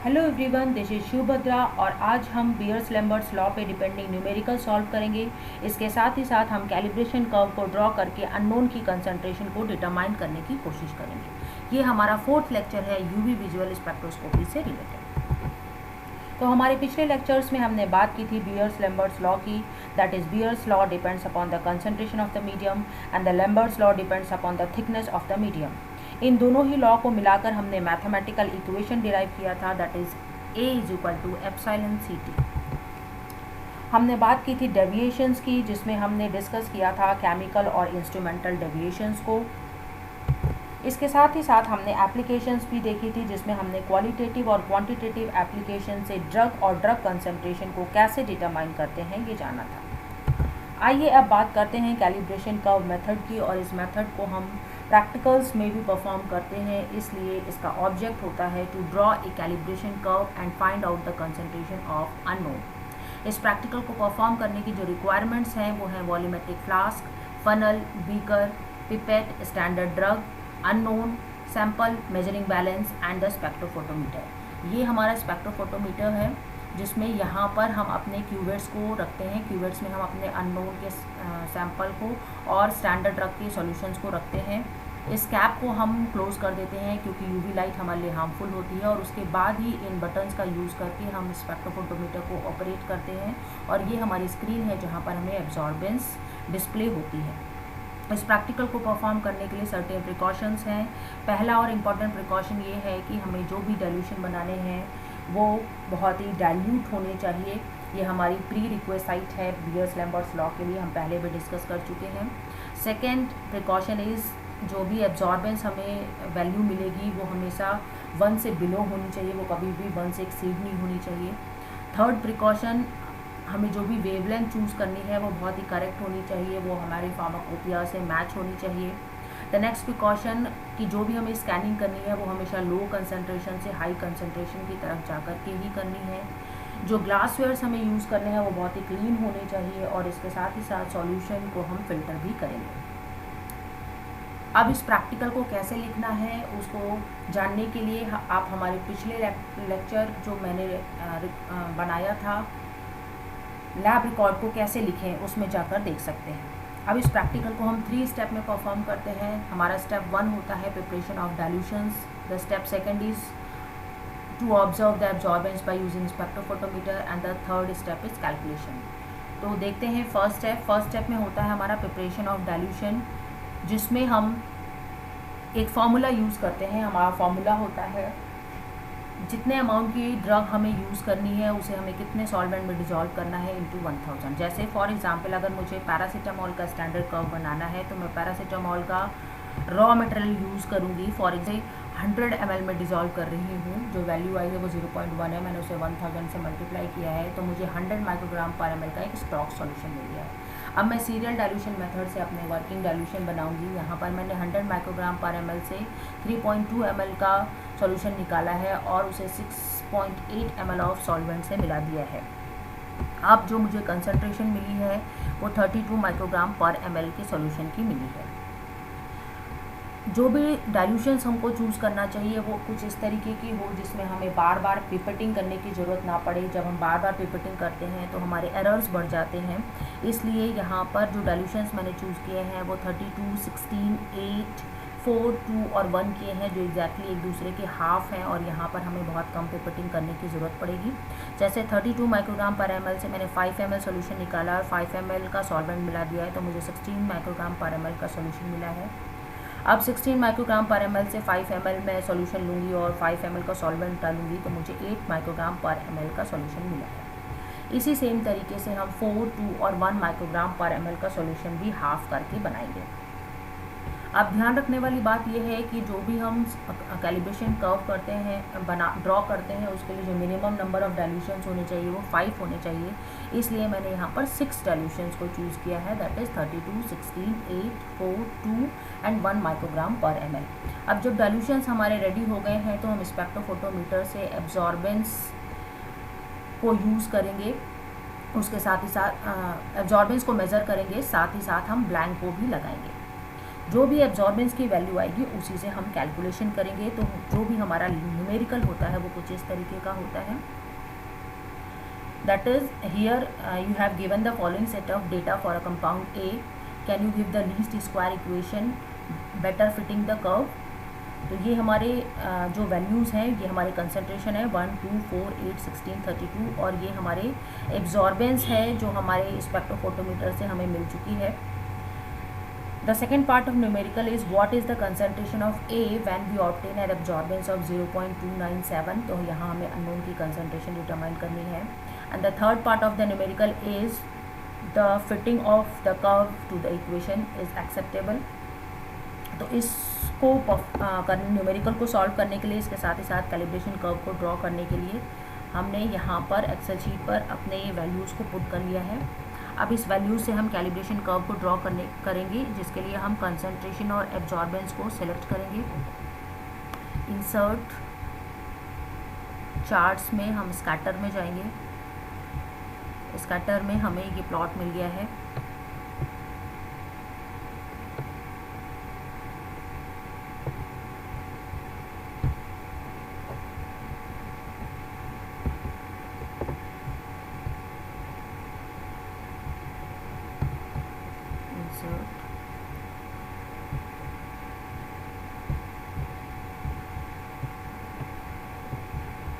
Hello everyone, this is शिवभद्रा और आज हम बियर्स-लैम्बर्ट्स लॉ पे डिपेंडिंग न्यूमेरिकल सॉल्व करेंगे। इसके साथ ही साथ हम कैलिब्रेशन कर्व को ड्रॉ करके अननोन की कंसंट्रेशन को डिटरमाइन करने की कोशिश करेंगे। ये हमारा फोर्थ लेक्चर है यूवी विजुअल स्पेक्ट्रोस्कोपी से रिलेटेड। तो हमारे पिछले लेक्चर्स में हमने बात की थी बियर्स-लैम्बर्ट्स लॉ की, that is bears law depends upon the concentration of the medium and the Lambert's law depends upon the thickness of the medium. इन दोनों ही लॉ को मिलाकर हमने मैथमेटिकल इक्वेशन डिराइव किया था, that is A is equal to epsilon CT। हमने बात की थी डेविएशंस की, जिसमें हमने डिस्कस किया था केमिकल और इंस्ट्रूमेंटल डेविएशंस को। इसके साथ ही साथ हमने एप्लीकेशंस भी देखी थी, जिसमें हमने क्वालिटेटिव और क्वांटिटेटिव एप्लीकेशन से ड्रग और ड्रग कंसंट्रेशन को कैसे डिटरमाइन करते हैं ये जाना था। आइए अब बात करते हैं कैलिब्रेशन कर्व मेथड की, और इस मेथड को हम प्रैक्टिकल्स में भी परफॉर्म करते हैं, इसलिए इसका ऑब्जेक्ट होता है to draw a calibration curve and find out the concentration of unknown. इस प्रैक्टिकल को परफॉर्म करने की जो रिक्वायरमेंट्स हैं वो हैं volumetric flask, funnel, beaker, pipette, standard drug, unknown, sample, measuring balance and the spectrophotometer. ये हमारा स्पेक्ट्रोफोटोमीटर है, जिसमें यहाँ पर हम अपने क्यूवेट्स को रखते हैं। क्यूवेट्स में हम अपने अननोन के सैंपल को और स्टैंडर्ड ड्रग के सॉल्यूशंस को रखते हैं। इस कैप को हम क्लोज कर देते हैं क्योंकि यूवी लाइट हमारे लिए हार्मफुल होती है, और उसके बाद ही इन बटन्स का यूज़ करके हम स्पेक्ट्रोफोटोमीटर को ऑपरेट करते हैं, और ये हमारी स्क्रीन है जहाँ पर हमें एब्जॉर्बेंस डिस्प्ले होती है। इस प्रैक्टिकल को परफॉर्म करने के लिए सर्टेन प्रिकॉशंस हैं। पहला और इम्पॉर्टेंट प्रिकॉशन ये है कि हमें जो भी डाइल्यूशन बनाने हैं वो बहुत ही डाइल्यूट होने चाहिए। ये हमारी प्री रिक्वेसाइट है बियर्स-लैम्बर्ट्स लॉ के लिए, हम पहले भी डिस्कस कर चुके हैं। सेकेंड प्रिकॉशन इज़, जो भी एब्जॉर्बेंस हमें वैल्यू मिलेगी वो हमेशा 1 से बिलो होनी चाहिए, वो कभी भी 1 से एक्सीड नहीं होनी चाहिए। थर्ड प्रिकॉशन, हमें जो भी वेवलेंथ चूज़ करनी है वो बहुत ही करेक्ट होनी चाहिए, वो हमारे फार्माकोपिया से मैच होनी चाहिए। द नेक्स्ट प्रिकॉशन कि जो भी हमें स्कैनिंग करनी है वो हमेशा लो कंसंट्रेशन से हाई कंसंट्रेशन की तरफ जाकर के ही करनी है। जो ग्लासवेयर्स हमें यूज़ करने हैं वो बहुत ही क्लीन होने चाहिए, और इसके साथ ही साथ सॉल्यूशन को हम फिल्टर भी करेंगे। अब इस प्रैक्टिकल को कैसे लिखना है उसको जानने के लिए आप हमारे पिछले लेक्चर जो मैंने बनाया था लैब रिकॉर्ड को कैसे लिखें उसमें जाकर देख सकते हैं। अब इस प्रैक्टिकल को हम 3 स्टेप में परफॉर्म करते हैं। हमारा स्टेप 1 होता है preparation of dilutions, the step second is to observe the absorbance by using spectrophotometer, and the third step is calculation. तो देखते हैं फर्स्ट स्टेप में होता है हमारा प्रिपरेशन ऑफ डाइल्यूशन, जिसमें हम एक फार्मूला यूज़ करते हैं। हमारा फार्मूला होता है जितने अमाउंट की ड्रग हमें यूज़ करनी है उसे हमें कितने सॉल्वेंट में डिजॉल्व करना है इनटू 1000। जैसे फॉर एग्जांपल अगर मुझे पैरासीटामोल का स्टैंडर्ड कर्व बनाना है तो मैं पैरासीटामोल का रॉ मटेरियल यूज़ करूँगी। फॉर एग्जाम्पल 100 ml में डिजॉल्व कर रही हूँ, जो वैल्यू आई है वो 0.1 है, मैंने उसे 1000 से मल्टीप्लाई किया है तो मुझे 100 माइक्रोग्राम पर ml का एक स्टॉक सॉल्यूशन मिल गया है। अब मैं सीरियल डाइल्यूशन मेथड से अपने वर्किंग डाइल्यूशन बनाऊंगी। यहाँ पर मैंने 100 माइक्रोग्राम पर ml से 3.2 ml का सॉल्यूशन निकाला है और उसे 6.8 ml ऑफ सॉल्वेंट से मिला दिया है। अब जो मुझे कंसंट्रेशन मिली है वो 32 माइक्रोग्राम पर ml के सॉल्यूशन की मिली है। जो भी डाइल्यूशंस हमको चूज़ करना चाहिए वो कुछ इस तरीके की हो जिसमें हमें बार बार पिपेटिंग करने की ज़रूरत ना पड़े। जब हम बार बार पिपेटिंग करते हैं तो हमारे एरर्स बढ़ जाते हैं, इसलिए यहाँ पर जो डाइल्यूशंस मैंने चूज़ किए हैं वो 32, 16, 8, 4, 2 और 1 किए हैं, जो एग्जैक्टली एक दूसरे के हाफ हैं, और यहाँ पर हमें बहुत कम पिपेटिंग करने की ज़रूरत पड़ेगी। जैसे 32 माइक्रोग्राम पर ml से मैंने 5 ml सोल्यूशन निकाला और 5 ml का सॉल्वेंट मिला दिया है, तो मुझे 16 माइक्रोग्राम पर ml का सोल्यूशन मिला है। अब 16 माइक्रोग्राम पर ml से 5 ml मैं सॉल्यूशन लूँगी और 5 ml का सॉल्वेंट डालूँगी, तो मुझे 8 माइक्रोग्राम पर ml का सॉल्यूशन मिला है। इसी सेम तरीके से हम 4, 2 और 1 माइक्रोग्राम पर ml का सॉल्यूशन भी हाफ करके बनाएंगे। अब ध्यान रखने वाली बात यह है कि जो भी हम कैलिब्रेशन कर्व करते हैं, ड्रॉ करते हैं, उसके लिए जो मिनिमम नंबर ऑफ डाइल्यूशंस होने चाहिए वो 5 होने चाहिए। इसलिए मैंने यहाँ पर 6 डाइल्यूशंस को चूज़ किया है, दैट इज़ 32, 16, 8, 4, 2 एंड 1 माइक्रोग्राम पर ml। अब जब डाइल्यूशंस हमारे रेडी हो गए हैं तो हम स्पेक्ट्रोफोटोमीटर से एब्जॉर्बेंस को यूज़ करेंगे, उसके साथ ही साथ एब्जॉर्बेंस को मेज़र करेंगे, साथ ही साथ हम ब्लैंक को भी लगाएंगे। जो भी एब्जॉर्बेंस की वैल्यू आएगी उसी से हम कैलकुलेशन करेंगे। तो जो भी हमारा न्यूमेरिकल होता है वो कुछ इस तरीके का होता है। That is here you have given the following set of data for a compound A, can you give the least square equation better fitting the curve. तो ये हमारे जो वैल्यूज़ हैं ये हमारे कंसंट्रेशन है 1, 2, 4, 8, 16, 32 और ये हमारे एब्जॉर्बेंस है जो हमारे स्पेक्ट्रोफोटोमीटर से हमें मिल चुकी है। The second part of numerical is what is the concentration of A when we obtain an absorbance of 0.297। तो यहाँ हमें unknown की concentration determine करनी है। And the third part of the numerical is the fitting of the curve to the equation is acceptable। तो इसको numerical को solve करने के लिए, इसके साथ ही साथ कैलिब्रेशन कर्व को ड्रॉ करने के लिए हमने यहाँ पर एक्सेल शीट पर अपने वैल्यूज़ को पुट कर लिया है। अब इस वैल्यू से हम कैलिब्रेशन कर्व को ड्रॉ करेंगे, जिसके लिए हम कंसंट्रेशन और एब्जॉर्बेंस को सेलेक्ट करेंगे। इंसर्ट चार्ट्स में हम स्कैटर में जाएंगे। स्कैटर में हमें ये प्लॉट मिल गया है।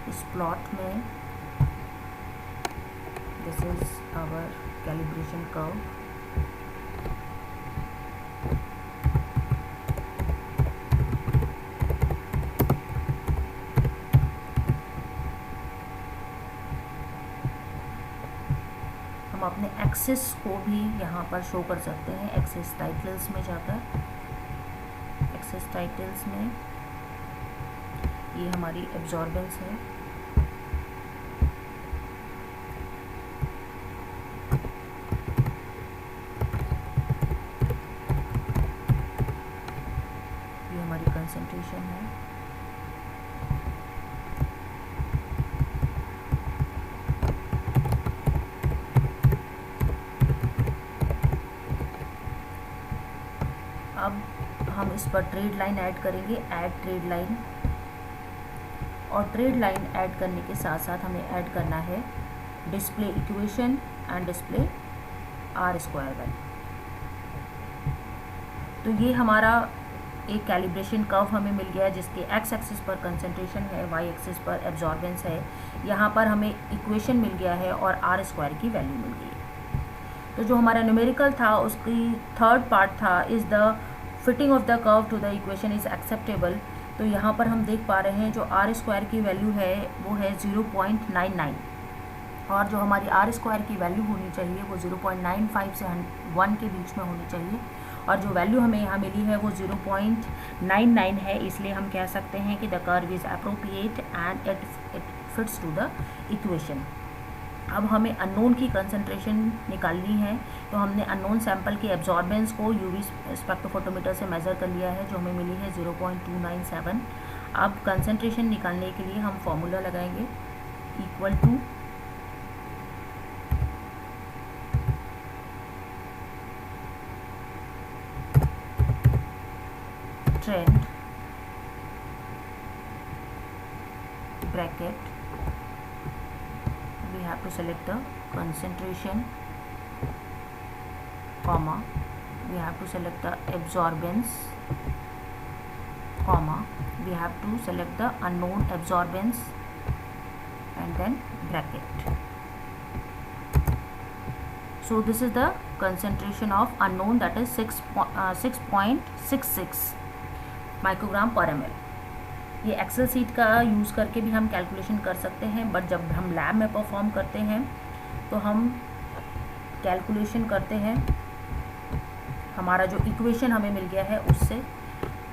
इस प्लॉट में this is our calibration curve. हम अपने एक्सिस को भी यहाँ पर शो कर सकते हैं। एक्सिस टाइटल्स में जाकर, एक्सिस टाइटल्स में ये हमारी एब्जॉर्बेंस है। ये हमारी कंसंट्रेशन है। अब हम इस पर ट्रेड लाइन ऐड करेंगे, ऐड ट्रेड लाइन। और ट्रेड लाइन ऐड करने के साथ साथ हमें ऐड करना है display equation and display R square value. तो ये हमारा एक कैलिब्रेशन कर्व हमें मिल गया, जिसके एक्स एक्सिस पर कंसंट्रेशन है, वाई एक्सिस पर एब्जॉर्बेंस है। यहाँ पर हमें इक्वेशन मिल गया है और आर स्क्वायर की वैल्यू मिल गई है। तो जो हमारा न्यूमेरिकल था उसकी थर्ड पार्ट था is the fitting of the curve to the equation is acceptable. तो यहाँ पर हम देख पा रहे हैं जो आर स्क्वायर की वैल्यू है वो है 0.99 और जो हमारी आर स्क्वायर की वैल्यू होनी चाहिए वो 0.95 से 1 के बीच में होनी चाहिए। और जो वैल्यू हमें यहाँ मिली है वो 0.99 है, इसलिए हम कह सकते हैं कि the curve is appropriate and it fits to the equation. अब हमें अननोन की कंसंट्रेशन निकालनी है, तो हमने अननोन सैंपल की एब्जॉर्बेंस को यूवी स्पेक्ट्रोफोटोमीटर से मेज़र कर लिया है, जो हमें मिली है 0.297। अब कंसंट्रेशन निकालने के लिए हम फॉर्मूला लगाएंगे equal to trend bracket, we have to select the concentration, comma, we have to select the absorbance, comma, we have to select the unknown absorbance and then bracket. So this is the concentration of unknown, that is 6.66 microgram पर ml। ये Excel seat का use करके भी हम calculation कर सकते हैं, but जब हम लैब में परफॉर्म करते हैं तो हम कैलकुलेशन करते हैं हमारा जो इक्वेशन हमें मिल गया है उससे।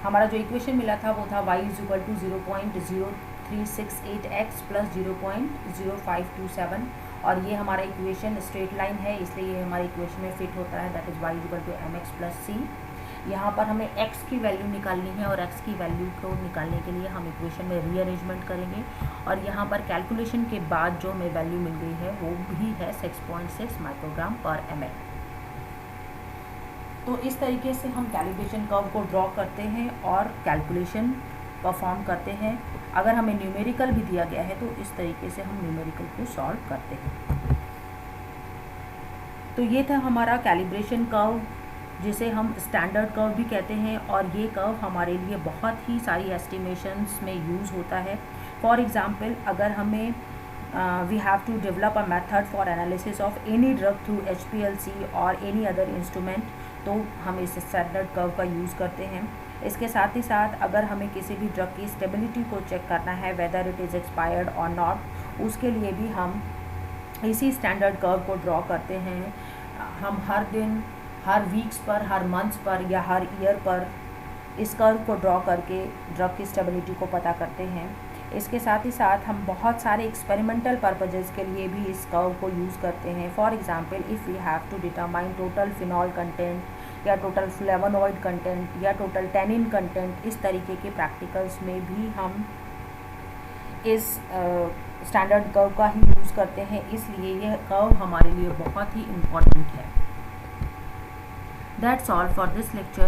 हमारा जो इक्वेशन मिला था वो था y = 0.0368x + 0.0527 और ये हमारा इक्वेशन स्ट्रेट लाइन है, इसलिए ये हमारे इक्वेशन में फिट होता है, that is y = mx + c। यहाँ पर हमें x की वैल्यू निकालनी है और x की वैल्यू को निकालने के लिए हम इक्वेशन में रीअरेंजमेंट करेंगे और यहाँ पर कैलकुलेशन के बाद जो हमें वैल्यू मिल गई है वो भी है 6.6 माइक्रोग्राम पर ml। तो इस तरीके से हम कैलिब्रेशन कर्व को ड्रॉ करते हैं और कैलकुलेशन परफॉर्म करते हैं। अगर हमें न्यूमेरिकल भी दिया गया है तो इस तरीके से हम न्यूमेरिकल को सॉल्व करते हैं। तो ये था हमारा कैलिब्रेशन कर्व, जिसे हम स्टैंडर्ड कर्व भी कहते हैं, और ये कर्व हमारे लिए बहुत ही सारी एस्टिमेशंस में यूज़ होता है। फॉर एग्जांपल, अगर हमें we have to develop a method for analysis of any drug through HPLC or any other instrument, तो हम इस स्टैंडर्ड कर्व का यूज़ करते हैं। इसके साथ ही साथ अगर हमें किसी भी ड्रग की स्टेबिलिटी को चेक करना है, वेदर इट इज़ एक्सपायर्ड और नॉट, उसके लिए भी हम इसी स्टैंडर्ड कर्व को ड्रॉ करते हैं। हम हर दिन, हर वीक्स पर, हर मंथ्स पर या हर ईयर पर इस कर्व को ड्रॉ करके ड्रग की स्टेबिलिटी को पता करते हैं। इसके साथ ही साथ हम बहुत सारे एक्सपेरिमेंटल पर्पजेज़ के लिए भी इस कर्व को यूज़ करते हैं। For example, if we have to determine total phenol content या टोटल फ्लेवोनॉइड कंटेंट या टोटल टैनिन कंटेंट, इस तरीके के प्रैक्टिकल्स में भी हम इस स्टैंडर्ड कर्व का ही यूज़ करते हैं। इसलिए यह कर्व हमारे लिए बहुत ही इम्पॉर्टेंट है। That's all for this lecture.